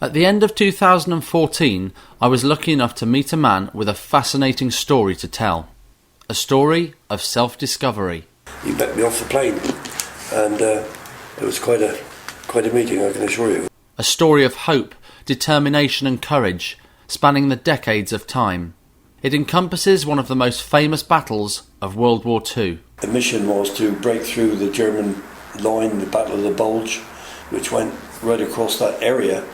At the end of 2014, I was lucky enough to meet a man with a fascinating story to tell. A story of self-discovery. He met me off the plane, and it was quite a meeting, I can assure you. A story of hope, determination and courage, spanning the decades of time. It encompasses one of the most famous battles of World War II. The mission was to break through the German line, the Battle of the Bulge, which went right across that area.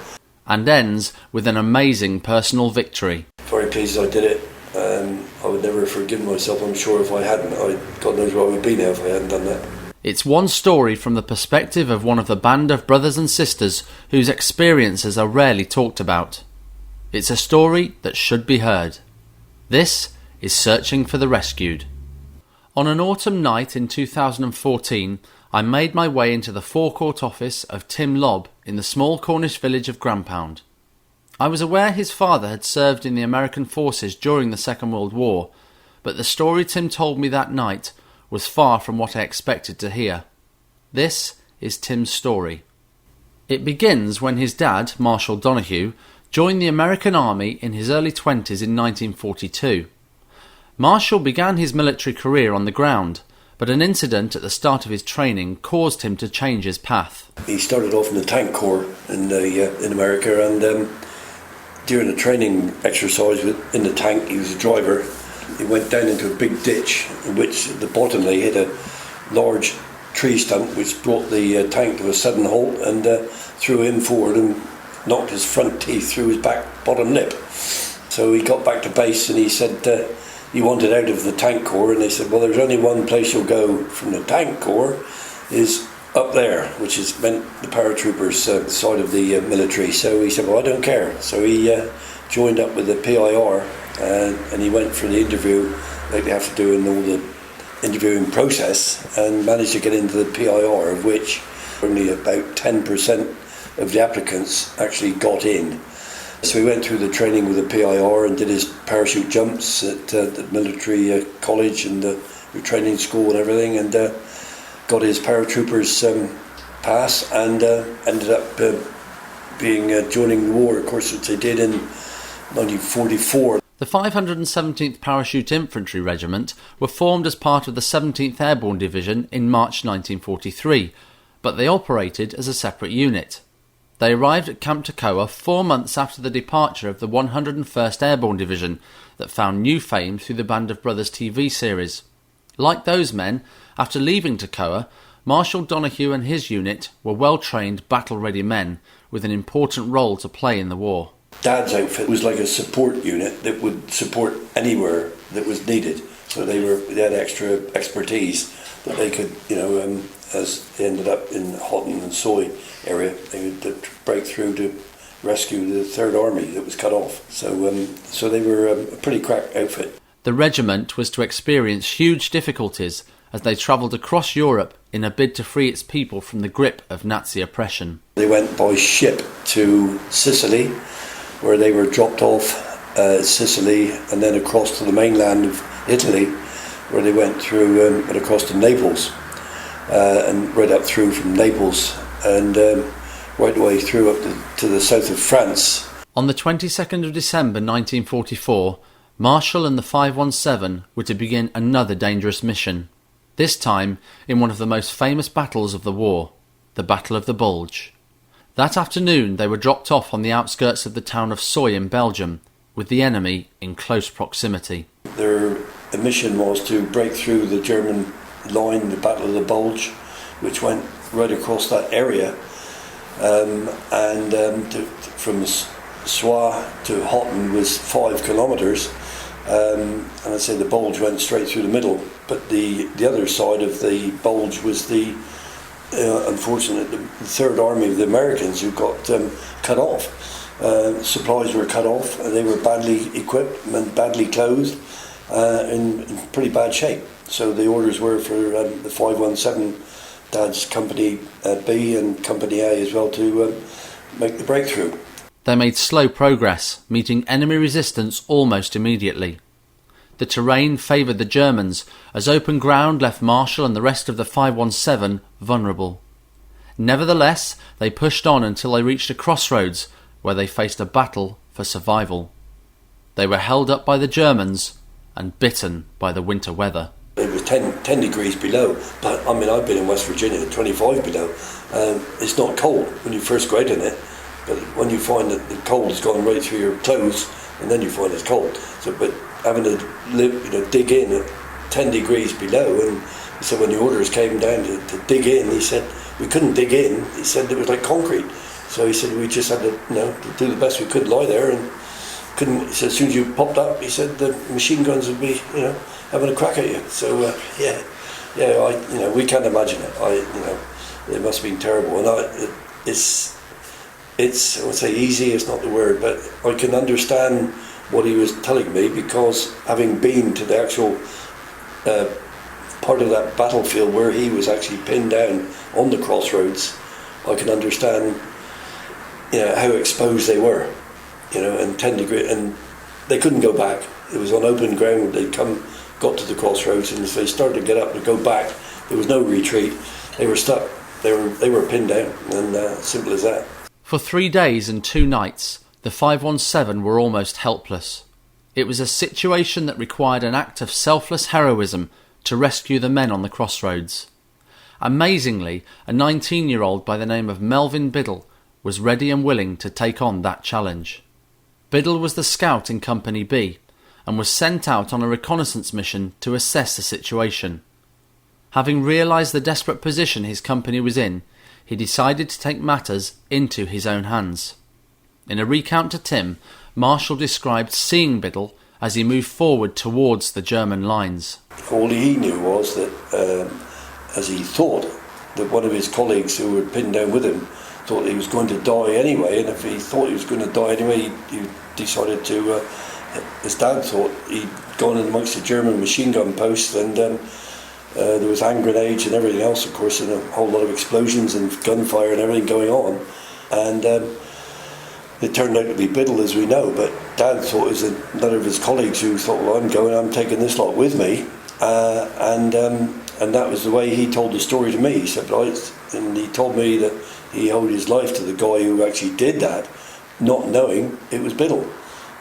And ends with an amazing personal victory. Very pleased I did it. I would never have forgiven myself, I'm sure, if I hadn't. God knows where I would be now if I hadn't done that. It's one story from the perspective of one of the band of brothers and sisters whose experiences are rarely talked about. It's a story that should be heard. This is Searching for the Rescued. On an autumn night in 2014, I made my way into the forecourt office of Tim Lobb in the small Cornish village of Grampound. I was aware his father had served in the American forces during the Second World War, but the story Tim told me that night was far from what I expected to hear. This is Tim's story. It begins when his dad, Marshal Donahue, joined the American Army in his early 20s in 1942. Marshal began his military career on the ground, but an incident at the start of his training caused him to change his path. He started off in the tank corps in America, and during a training exercise in the tank, he was a driver. He went down into a big ditch in which at the bottom they hit a large tree stump which brought the tank to a sudden halt and threw him forward and knocked his front teeth through his back bottom lip. So he got back to base and he said he wanted out of the tank corps, and they said, well, there's only one place you'll go from the tank corps is up there, which is meant the paratroopers side of the military. So he said, well, I don't care. So he joined up with the PIR and he went for the interview like they have to do in all the interviewing process, and managed to get into the PIR, of which only about 10% of the applicants actually got in. So he went through the training with the PIR and did his parachute jumps at the military college and the training school and everything, and got his paratroopers pass, and ended up joining the war, of course, which they did in 1944. The 517th Parachute Infantry Regiment were formed as part of the 17th Airborne Division in March 1943, but they operated as a separate unit. They arrived at Camp Toccoa 4 months after the departure of the 101st Airborne Division that found new fame through the Band of Brothers TV series. Like those men, after leaving Toccoa, Marshal Donahue and his unit were well-trained, battle-ready men with an important role to play in the war. Dad's outfit was like a support unit that would support anywhere that was needed. So they had extra expertise that they could, as they ended up in Houghton and Soy area, they would break through to rescue the Third Army that was cut off. So they were a pretty crack outfit. The regiment was to experience huge difficulties as they travelled across Europe in a bid to free its people from the grip of Nazi oppression. They went by ship to Sicily, where they were dropped off Sicily, and then across to the mainland of Italy, where they went through and across to Naples, and right up through from Naples, and right away through up to the south of France. On the 22nd of December 1944, Marshall and the 517 were to begin another dangerous mission, this time in one of the most famous battles of the war, the Battle of the Bulge. That afternoon they were dropped off on the outskirts of the town of Soy in Belgium, with the enemy in close proximity. Their mission was to break through the German line, the Battle of the Bulge, which went right across that area, from Soy to Houghton was 5 kilometres, and I'd say the Bulge went straight through the middle, but the other side of the Bulge was the unfortunate the Third Army of the Americans, who got cut off. Supplies were cut off, and they were badly equipped and badly clothed, in pretty bad shape. So the orders were for the 517, Dad's Company B and Company A as well, to make the breakthrough. They made slow progress, meeting enemy resistance almost immediately. The terrain favoured the Germans, as open ground left Marshall and the rest of the 517 vulnerable. Nevertheless, they pushed on until they reached a crossroads, where they faced a battle for survival. They were held up by the Germans and bitten by the winter weather. It was 10 degrees below, but I mean, I've been in West Virginia at 25 below. It's not cold when you first go out in it, but when you find that the cold has gone right through your clothes, and then you find it's cold. So, but having to dig in at 10 degrees below, and so when the orders came down to dig in, he said we couldn't dig in. He said it was like concrete. So he said we just had to, to do the best we could, lie there, and couldn't. He said as soon as you popped up, he said the machine guns would be, having a crack at you. So we can't imagine it. It must have been terrible, and it's I would say easy. It's not the word, but I can understand what he was telling me, because having been to the actual part of that battlefield where he was actually pinned down on the Crossroads, I can understand how exposed they were, and 10 degrees, and they couldn't go back. It was on open ground. They got to the Crossroads, and if they started to get up and go back, there was no retreat. They were stuck. They were pinned down, and simple as that. For 3 days and 2 nights, the 517 were almost helpless. It was a situation that required an act of selfless heroism to rescue the men on the Crossroads. Amazingly, a 19-year-old by the name of Melvin Biddle was ready and willing to take on that challenge. Biddle was the scout in Company B and was sent out on a reconnaissance mission to assess the situation. Having realised the desperate position his company was in, he decided to take matters into his own hands. In a recount to Tim, Marshall described seeing Biddle as he moved forward towards the German lines. All he knew was that, as he thought, that one of his colleagues who were pinned down with him thought he was going to die anyway, and if he thought he was going to die anyway, he decided to, his dad thought he'd gone in amongst the German machine gun posts, and there was hand grenades and everything else, of course, and a whole lot of explosions and gunfire and everything going on, and it turned out to be Biddle, as we know, but Dad thought it was another of his colleagues who thought, well, I'm taking this lot with me, and that was the way he told the story to me. He said, and he told me that he owed his life to the guy who actually did that, not knowing it was Biddle.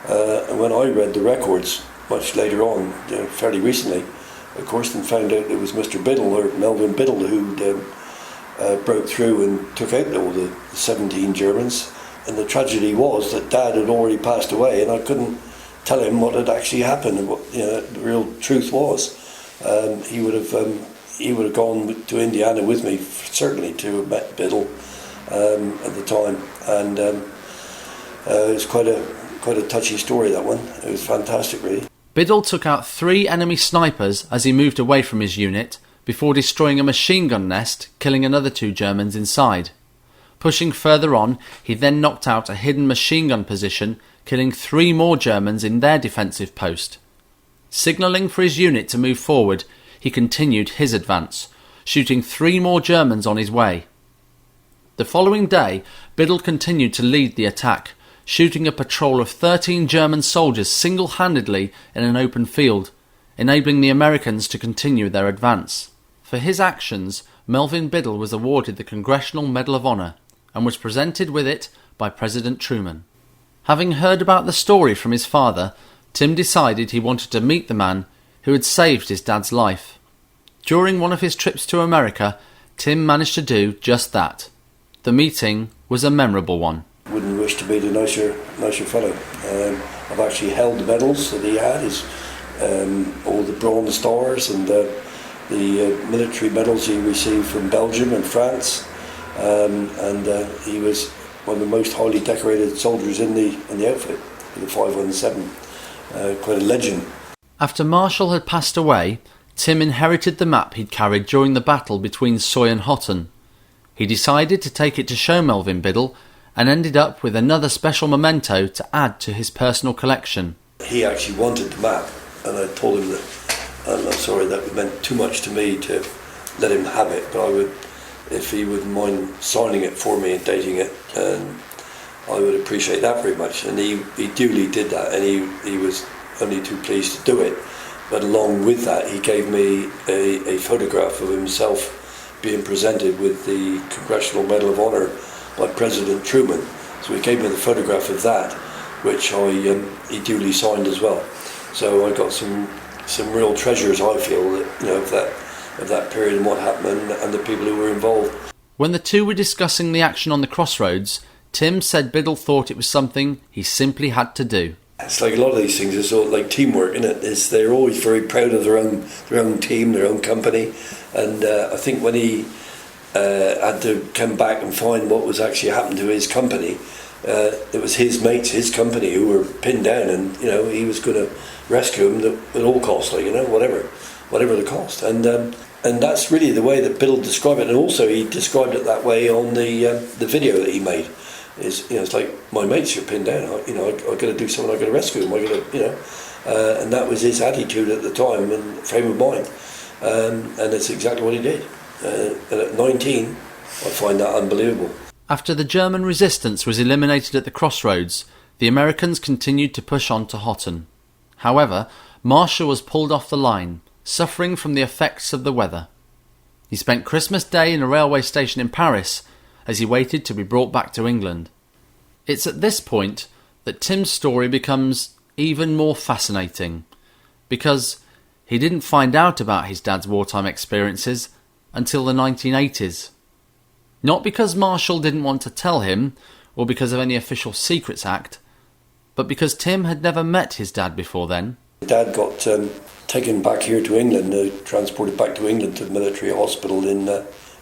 And when I read the records much later on, fairly recently, of course, and found out it was Mr. Biddle, or Melvin Biddle, who broke through and took out all the 17 Germans. And the tragedy was that Dad had already passed away, and I couldn't tell him what had actually happened and what the real truth was. He would have gone to Indiana with me, certainly, to have met Biddle at the time, and it was quite a touchy story, that one. It was fantastic, really. Biddle took out 3 enemy snipers as he moved away from his unit before destroying a machine gun nest, killing another 2 Germans inside. Pushing further on, he then knocked out a hidden machine gun position, killing 3 more Germans in their defensive post. Signalling for his unit to move forward, he continued his advance, shooting 3 more Germans on his way. The following day, Biddle continued to lead the attack, shooting a patrol of 13 German soldiers single-handedly in an open field, enabling the Americans to continue their advance. For his actions, Melvin Biddle was awarded the Congressional Medal of Honor and was presented with it by President Truman. Having heard about the story from his father, Tim decided he wanted to meet the man who had saved his dad's life. During one of his trips to America, Tim managed to do just that. The meeting was a memorable one. Wouldn't wish to meet a nicer fellow. I've actually held the medals that he had, all the Bronze Stars and the military medals he received from Belgium and France, and he was one of the most highly decorated soldiers in the outfit, for the 517. Quite a legend. After Marshall had passed away, Tim inherited the map he'd carried during the battle between Soy and Houghton. He decided to take it to show Melvin Biddle and ended up with another special memento to add to his personal collection. He actually wanted the map, and I told him that I'm sorry, that meant too much to me to let him have it, but I would, if he wouldn't mind signing it for me and dating it, I would appreciate that very much. And he duly did that, and he was only too pleased to do it. But along with that, he gave me a photograph of himself being presented with the Congressional Medal of Honor by President Truman. So he gave me the photograph of that, which he duly signed as well. So I got some real treasures, I feel, that, of that period and what happened and the people who were involved. When the two were discussing the action on the Crossroads, Tim said Biddle thought it was something he simply had to do. It's like a lot of these things, it's sort of like teamwork, isn't it? They're always very proud of their own team, their own company, and I think when he had to come back and find what was actually happened to his company, it was his mates, his company, who were pinned down, and he was going to rescue them at all costs, whatever the cost, and that's really the way that Biddle described it, and also he described it that way on the video that he made. It's like, my mates are pinned down. I got to do something. I got to rescue them. And that was his attitude at the time and frame of mind. And it's exactly what he did. And at 19, I find that unbelievable. After the German resistance was eliminated at the Crossroads, the Americans continued to push on to Hotton. However, Marshall was pulled off the line, suffering from the effects of the weather. He spent Christmas Day in a railway station in Paris as he waited to be brought back to England. It's at this point that Tim's story becomes even more fascinating, because he didn't find out about his dad's wartime experiences until the 1980s. Not because Marshall didn't want to tell him, or because of any Official Secrets Act, but because Tim had never met his dad before then. Dad got taken back here to England, transported back to England to the military hospital in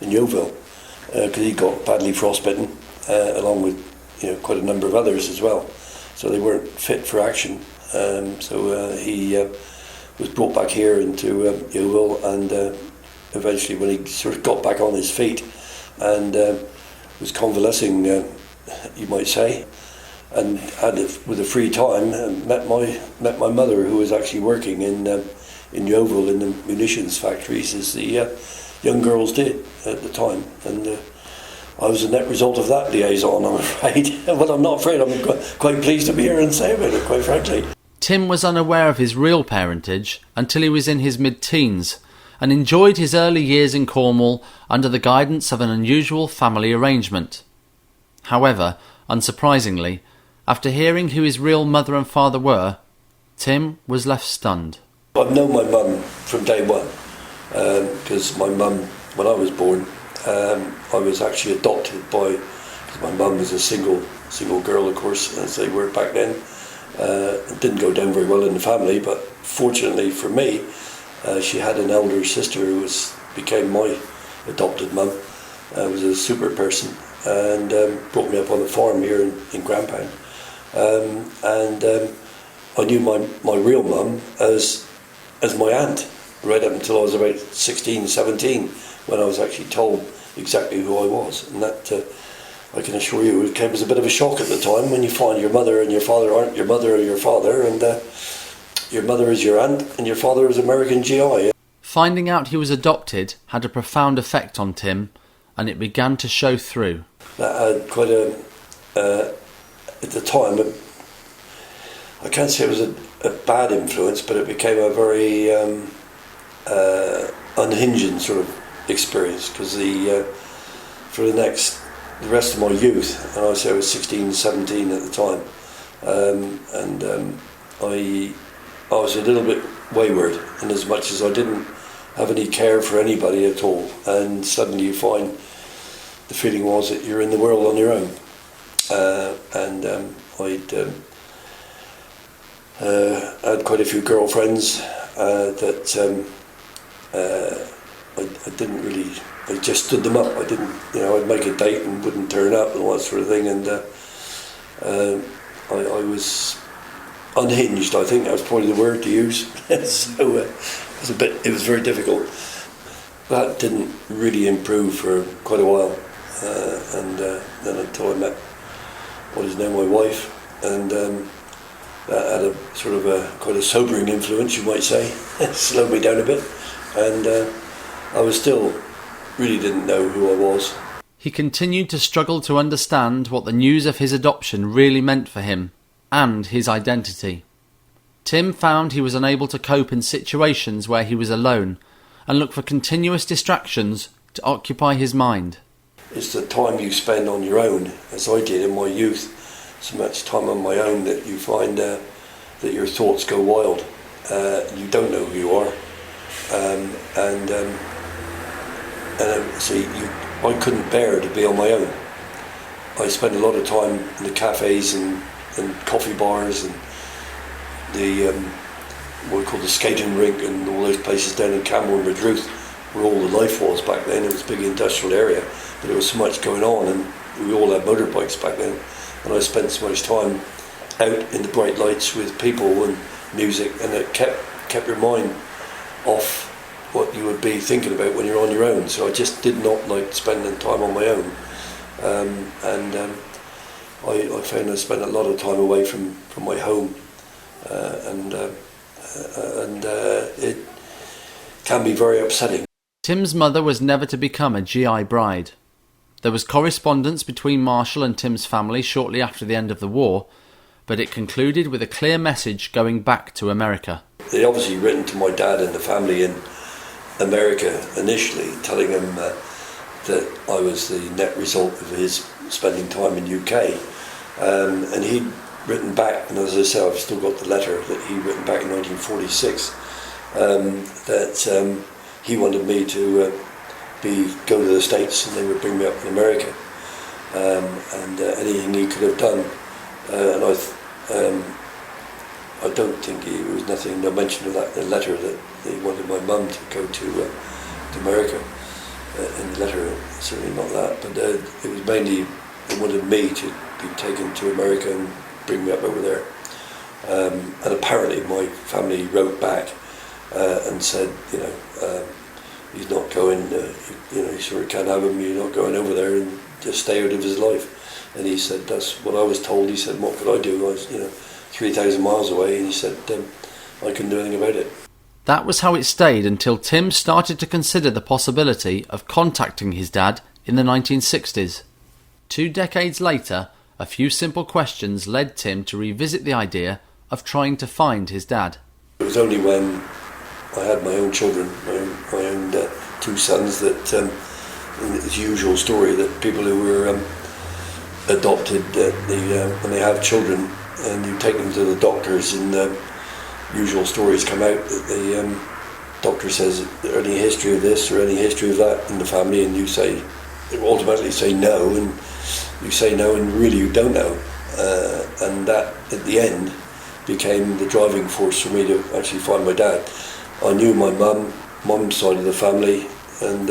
Yeovil, because he got badly frostbitten, along with quite a number of others as well. So they weren't fit for action. So he was brought back here into Yeovil, and eventually, when he sort of got back on his feet and was convalescing, you might say, and had with a free time, met my mother, who was actually working in Yeovil in the munitions factories, as the young girls did at the time, and I was a net result of that liaison, I'm afraid. But I'm not afraid, I'm quite pleased to be here and say about it, quite frankly. Tim was unaware of his real parentage until he was in his mid-teens, and enjoyed his early years in Cornwall under the guidance of an unusual family arrangement. However, unsurprisingly, after hearing who his real mother and father were, Tim was left stunned. I've known my mum from day one, because my mum, when I was born, I was actually adopted by, because my mum was a single girl, of course, as they were back then. It didn't go down very well in the family, but fortunately for me, she had an elder sister who became my adopted mum. Was a super person, and brought me up on the farm here in Grandpound. And I knew my real mum as my aunt, right up until I was about 16, 17, when I was actually told exactly who I was. And that, I can assure you, it came as a bit of a shock at the time, when you find your mother and your father aren't your mother or your father, and your mother is your aunt and your father is American GI. Finding out he was adopted had a profound effect on Tim, and it began to show through. That had quite at the time, I can't say it was a bad influence, but it became a very unhinged sort of experience, because for the rest of my youth, and I say I was 16, 17 at the time, and I was a little bit wayward, in as much as I didn't have any care for anybody at all, and suddenly you find the feeling was that you're in the world on your own, and I'd had quite a few girlfriends that I didn't really, I just stood them up. I didn't, I'd make a date and wouldn't turn up and all that sort of thing, and I was unhinged, I think that was probably the word to use. So it was very difficult. That didn't really improve for quite a while, and then until I met what is now my wife, and that had a sort of quite a sobering influence, you might say. It slowed me down a bit, and I was still really didn't know who I was. He continued to struggle to understand what the news of his adoption really meant for him and his identity. Tim found he was unable to cope in situations where he was alone, and looked for continuous distractions to occupy his mind. It's the time you spend on your own, as I did in my youth, so much time on my own that you find that your thoughts go wild. You don't know who you are, I couldn't bear to be on my own. I spent a lot of time in the cafes and coffee bars and the what we call the skating rink and all those places down in Camel and Madrid, where all the life was back then. It was a big industrial area, but there was so much going on, and we all had motorbikes back then. And I spent so much time out in the bright lights with people and music, and it kept your mind off what you would be thinking about when you're on your own. So I just did not like spending time on my own, I found I spent a lot of time away from my home, it can be very upsetting. Tim's mother was never to become a GI bride. There was correspondence between Marshall and Tim's family shortly after the end of the war, but it concluded with a clear message going back to America. They obviously written to my dad and the family in America initially, telling him that I was the net result of his spending time in UK, and he'd written back, and as I say, I've still got the letter that he'd written back in 1946, that he wanted me to go to the States and they would bring me up in America, and anything he could have done, and I don't think there was nothing, no mention of that in the letter, that he wanted my mum to go to America. In the letter, certainly not that, but it was mainly they wanted me to be taken to America and bring me up over there. And apparently my family wrote back and said, he's not going, you sort of can't have him, you're not going over there, and just stay out of his life. And he said, that's what I was told. He said, what could I do? I was, 3,000 miles away, and he said, I couldn't do anything about it. That was how it stayed until Tim started to consider the possibility of contacting his dad in the 1960s. 2 decades later, a few simple questions led Tim to revisit the idea of trying to find his dad. It was only when I had my own children, my own 2 sons, that it's the usual story that people who were adopted, when they have children and you take them to the doctors, and usual stories come out that the doctor says, is there any history of this or any history of that in the family, and you automatically say no, and you say no and really you don't know, and that at the end became the driving force for me to actually find my dad. I knew my mum's side of the family, and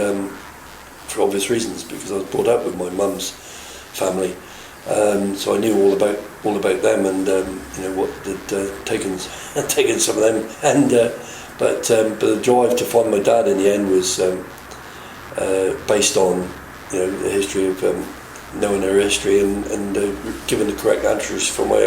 for obvious reasons, because I was brought up with my mum's family, so I knew all about them, and what had taken some of them, and but the drive to find my dad in the end was based on the history of knowing their history and giving the correct answers for my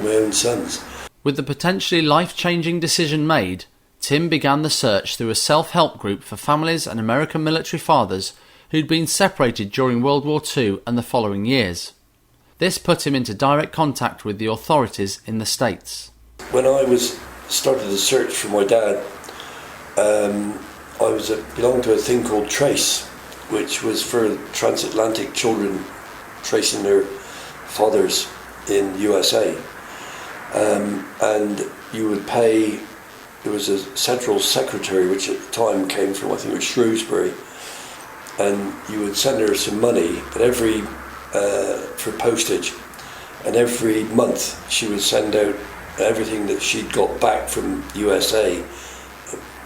own sons. With the potentially life-changing decision made, Tim began the search through a self-help group for families and American military fathers who'd been separated during World War II and the following years. This put him into direct contact with the authorities in the States. When I started the search for my dad, I belonged to a thing called TRACE, which was for transatlantic children tracing their fathers in USA. And you would pay, there was a central secretary, which at the time came from, I think it was Shrewsbury, and you would send her some money, but for postage, and every month she would send out everything that she'd got back from USA,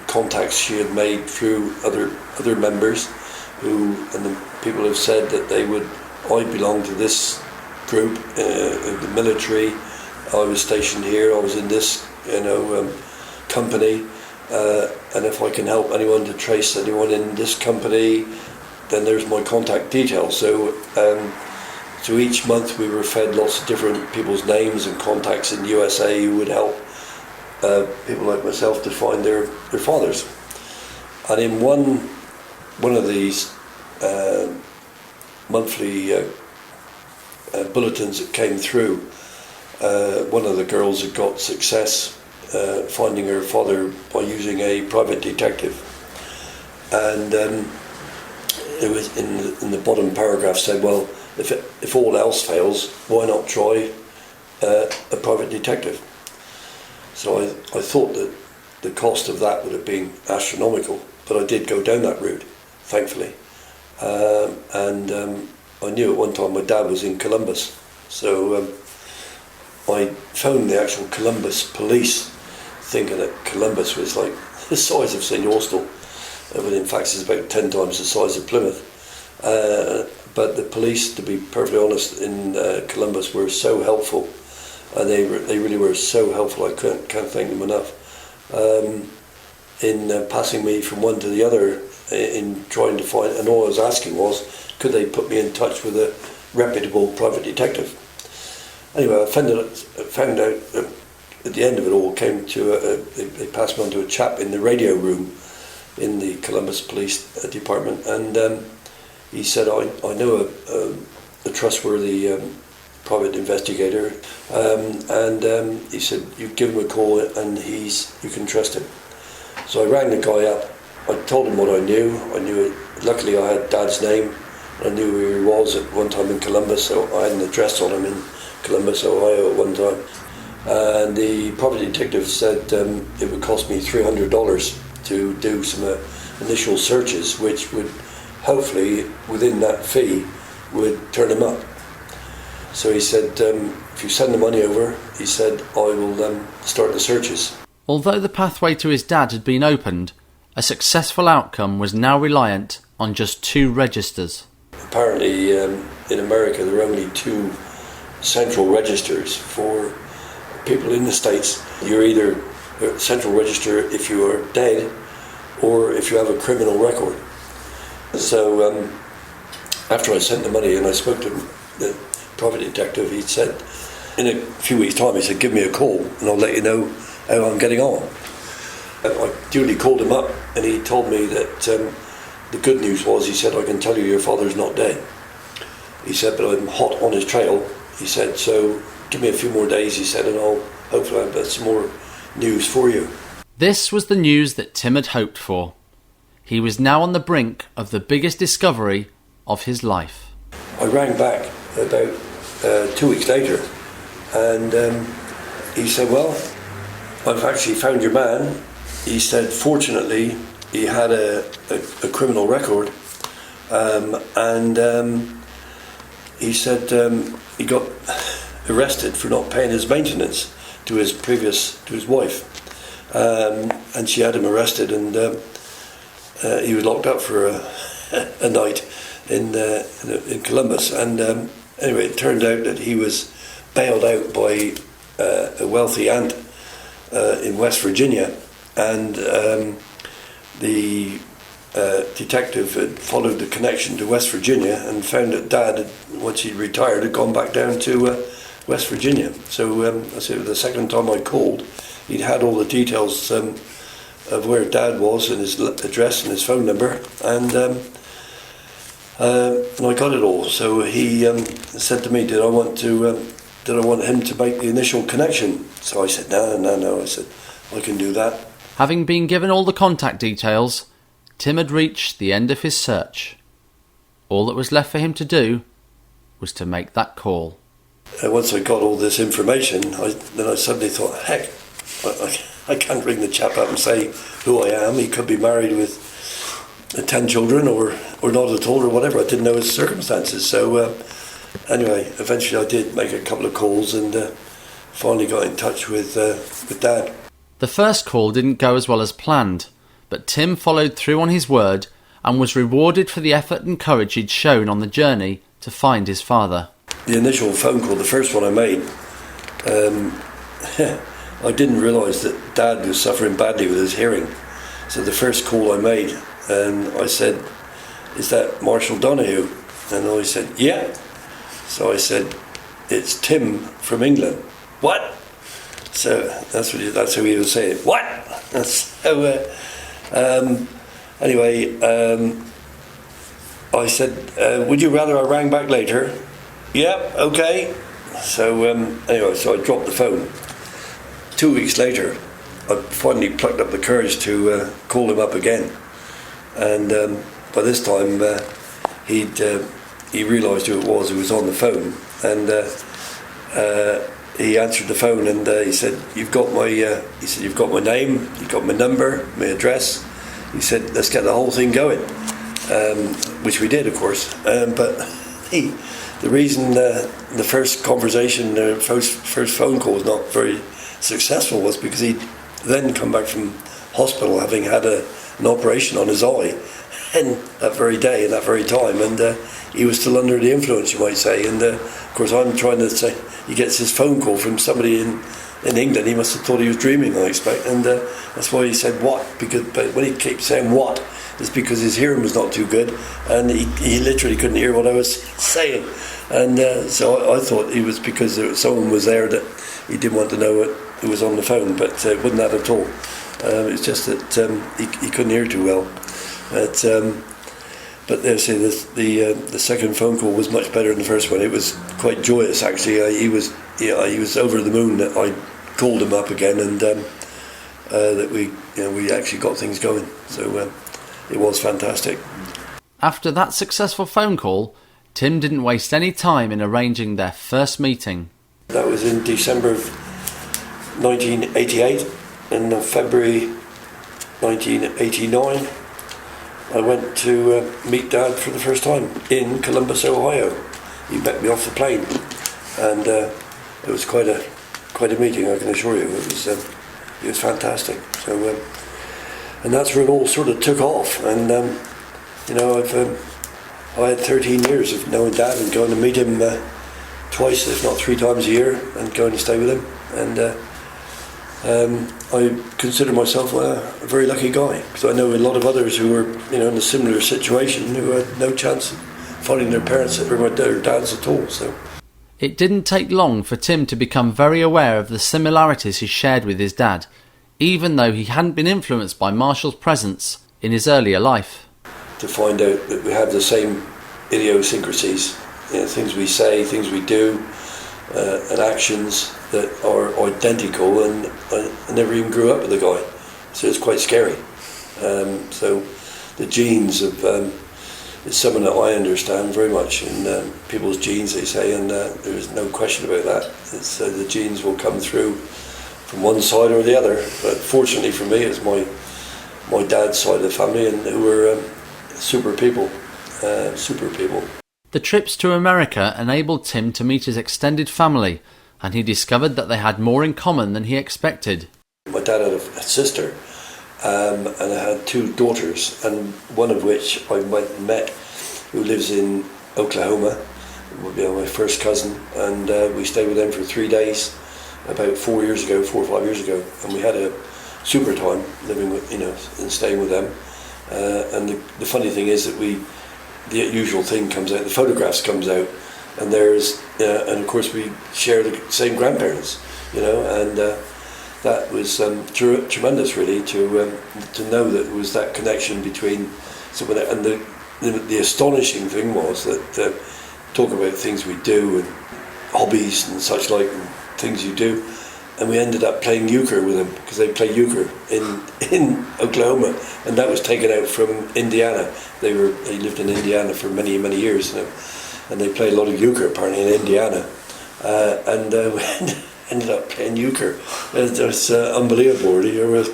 contacts she had made through other members, and the people have said that I belong to this group, the military, I was stationed here, I was in this company, and if I can help anyone to trace anyone in this company, then there's my contact details. So each month we were fed lots of different people's names and contacts in USA who would help people like myself to find their fathers. And in one of these monthly bulletins that came through, one of the girls had got success finding her father by using a private detective, and it was in the bottom paragraph said, well, if all else fails, why not try a private detective? So I thought that the cost of that would have been astronomical, but I did go down that route, thankfully. And I knew at one time my dad was in Columbus, so I phoned the actual Columbus police, thinking that Columbus was like the size of St Austell, but in fact it's about 10 times the size of Plymouth. But the police, to be perfectly honest, in Columbus were so helpful, and they really were so helpful. I can't thank them enough in passing me from one to the other, in trying to find. And all I was asking was, could they put me in touch with a reputable private detective? Anyway, I found out at the end of it all, came to they passed me on to a chap in the radio room in the Columbus Police Department, and he said, I know a trustworthy private investigator, and he said, you give him a call and you can trust him. So I rang the guy up. I told him what I knew. Luckily I had Dad's name. I knew where he was at one time in Columbus, so I had an address on him in Columbus, Ohio at one time. And the private detective said it would cost me $300 to do some initial searches, which would hopefully, within that fee, would turn him up. So he said, if you send the money over, he said, I will start the searches. Although the pathway to his dad had been opened, a successful outcome was now reliant on just 2 registers. Apparently, in America, there are only 2 central registers for people in the States. You're either a central register if you are dead or if you have a criminal record. So after I sent the money and I spoke to the private detective, he said, in a few weeks' time, he said, give me a call and I'll let you know how I'm getting on. I duly called him up and he told me that the good news was, he said, I can tell you your father's not dead. He said, but I'm hot on his trail. He said, so give me a few more days, he said, and I'll hopefully have some more news for you. This was the news that Tim had hoped for. He was now on the brink of the biggest discovery of his life. I rang back about 2 weeks later, and he said, well, I've actually found your man. He said, fortunately, he had a criminal record, and he said he got arrested for not paying his maintenance to his wife, and she had him arrested, and he was locked up for a night in Columbus. And anyway, it turned out that he was bailed out by a wealthy aunt in West Virginia, and the detective had followed the connection to West Virginia and found that Dad, once he'd retired, had gone back down to West Virginia. So I said, the second time I called, he'd had all the details of where Dad was and his address and his phone number, and I got it all. So he said to me, did I want him to make the initial connection? So I said, no. I said, I can do that. Having been given all the contact details, Tim had reached the end of his search. All that was left for him to do was to make that call. Once I got all this information, then I suddenly thought, heck, I can't ring the chap up and say who I am. He could be married with 10 children or not at all or whatever. I didn't know his circumstances. So anyway, eventually I did make a couple of calls and finally got in touch with Dad. The first call didn't go as well as planned, but Tim followed through on his word and was rewarded for the effort and courage he'd shown on the journey to find his father. The initial phone call, the first one I made, I didn't realise that Dad was suffering badly with his hearing. So the first call I made, and I said, is that Marshal Donahue? And I said, yeah. So I said, it's Tim from England. What? So that's how he was saying it. What? So anyway, I said, would you rather I rang back later? Yeah, okay. So anyway, so I dropped the phone. 2 weeks later, I finally plucked up the courage to call him up again. And by this time, he'd he realised who it was on the phone, and he answered the phone, and he said, "You've got my," he said, "You've got my name, you've got my number, my address." He said, "Let's get the whole thing going," which we did, of course. But the reason the first conversation, the first phone call was not very successful was because he'd then come back from hospital having had an operation on his eye, and that very day and that very time, and he was still under the influence, you might say. And of course, I'm trying to say, he gets his phone call from somebody in England. He must have thought he was dreaming, I expect, and that's why he said what, but when he keeps saying what, it's because his hearing was not too good, and he literally couldn't hear what I was saying. And so I thought it was because someone was there that he didn't want to know who was on the phone, but it wasn't that at all. It's just that he couldn't hear too well. But they say the second phone call was much better than the first one. It was quite joyous, actually. He was over the moon that I called him up again, and that we actually got things going. So it was fantastic. After that successful phone call, Tim didn't waste any time in arranging their first meeting. That was in December of 1988, and in February 1989. I went to meet Dad for the first time in Columbus, Ohio. He met me off the plane, and it was quite a meeting, I can assure you. It was fantastic. So, and that's where it all sort of took off. And I had 13 years of knowing Dad and going to meet him twice, if not 3 times a year, and going to stay with him. And I consider myself a very lucky guy, because I know a lot of others who were, in a similar situation, who had no chance of finding their parents or their dads at all. So it didn't take long for Tim to become very aware of the similarities he shared with his dad, even though he hadn't been influenced by Marshall's presence in his earlier life. To find out that we have the same idiosyncrasies, things we say, things we do, and actions that are identical, and I never even grew up with the guy, so it's quite scary. So the genes of is something that I understand very much, in people's genes, they say, and there's no question about that. It's the genes will come through from one side or the other, but fortunately for me, it's my dad's side of the family, and who were super people. The trips to America enabled Tim to meet his extended family, and he discovered that they had more in common than he expected. My dad had a sister, and I had 2 daughters, and one of which I went and met, who lives in Oklahoma, would be my first cousin, and we stayed with them for 3 days about 4 or 5 years ago, and we had a super time living with, and staying with them. And the funny thing is that the usual thing comes out, the photographs comes out, and and of course we share the same grandparents, and that was tremendous, really, to know that there was that connection between someone. And the astonishing thing was that talk about things we do and hobbies and such like, and things you do, and we ended up playing euchre with them, because they play euchre in Oklahoma, and that was taken out from Indiana. They lived in Indiana for many years, and they play a lot of euchre apparently in Indiana, and we ended up playing euchre. It was unbelievable, really. There was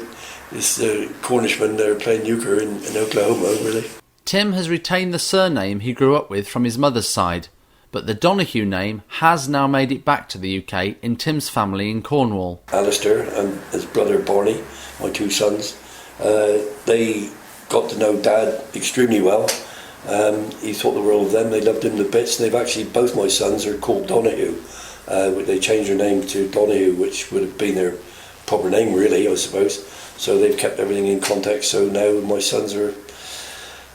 this Cornishman there playing euchre in Oklahoma, really. Tim has retained the surname he grew up with from his mother's side, but the Donahue name has now made it back to the UK in Tim's family in Cornwall. Alistair and his brother Barney, my 2 sons, they got to know Dad extremely well. He thought the world of them. They loved him to bits. They've actually, both my sons are called Donahue. They changed their name to Donahue, which would have been their proper name, really, I suppose. So they've kept everything in context. So now my sons are.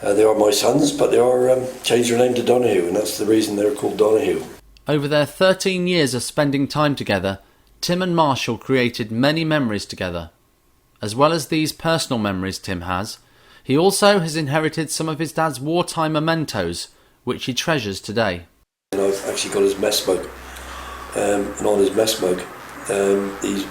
They are my sons, but they are changed their name to Donahue, and that's the reason they're called Donahue. Over their 13 years of spending time together, Tim and Marshall created many memories together. As well as these personal memories Tim has, he also has inherited some of his dad's wartime mementos, which he treasures today. And I've actually got his mess mug, and on his mess mug he's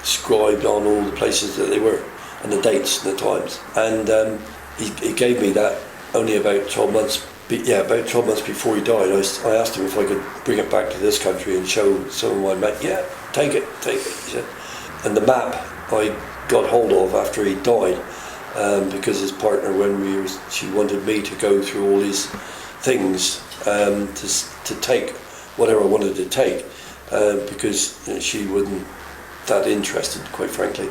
scribed on all the places that they were, and the dates and the times. And he gave me that only about 12 months But yeah, about 12 months before he died, I asked him if I could bring it back to this country and show some of my map. Yeah, take it, he said. And the map I got hold of after he died, because his partner, she wanted me to go through all his things, to take whatever I wanted to take, because she wasn't that interested, quite frankly,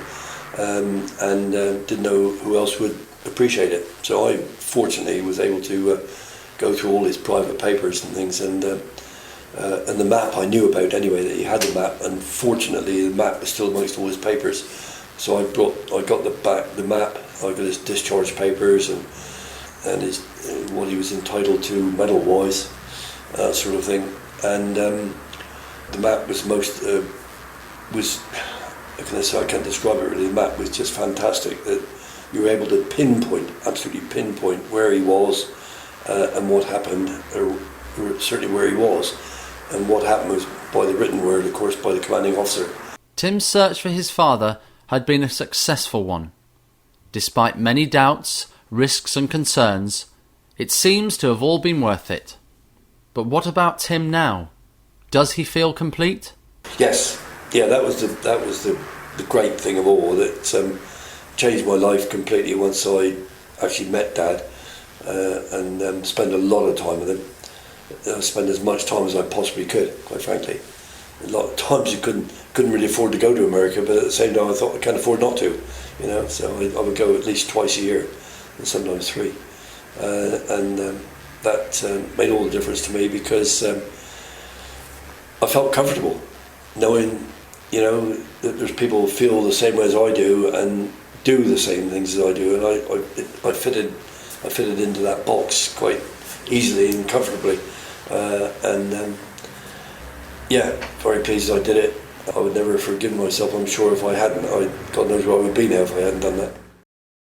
and didn't know who else would appreciate it. So I fortunately was able to go through all his private papers and things, and the map I knew about anyway, that he had the map, and fortunately the map was still amongst all his papers. So I got the map, I got his discharge papers and his what he was entitled to medal wise, sort of thing, and the map was how can I say, I can't describe it really. The map was just fantastic, that you were able to absolutely pinpoint where he was, and what happened, or certainly where he was, and what happened was by the written word, of course, by the commanding officer. Tim's search for his father had been a successful one. Despite many doubts, risks and concerns, it seems to have all been worth it. But what about Tim now? Does he feel complete? Yes, yeah, that was the great thing of all, that changed my life completely once I actually met Dad, and spent a lot of time with him. I spent as much time as I possibly could, quite frankly. A lot of times you couldn't really afford to go to America, but at the same time I thought I can't afford not to, so I would go at least twice a year, and sometimes 3, and that made all the difference to me, because I felt comfortable knowing that there's people who feel the same way as I do and do the same things as I do, and I fitted into that box quite easily and comfortably, and yeah, very pleased I did it. I would never have forgiven myself, I'm sure, if I hadn't. God knows where I would be now if I hadn't done that.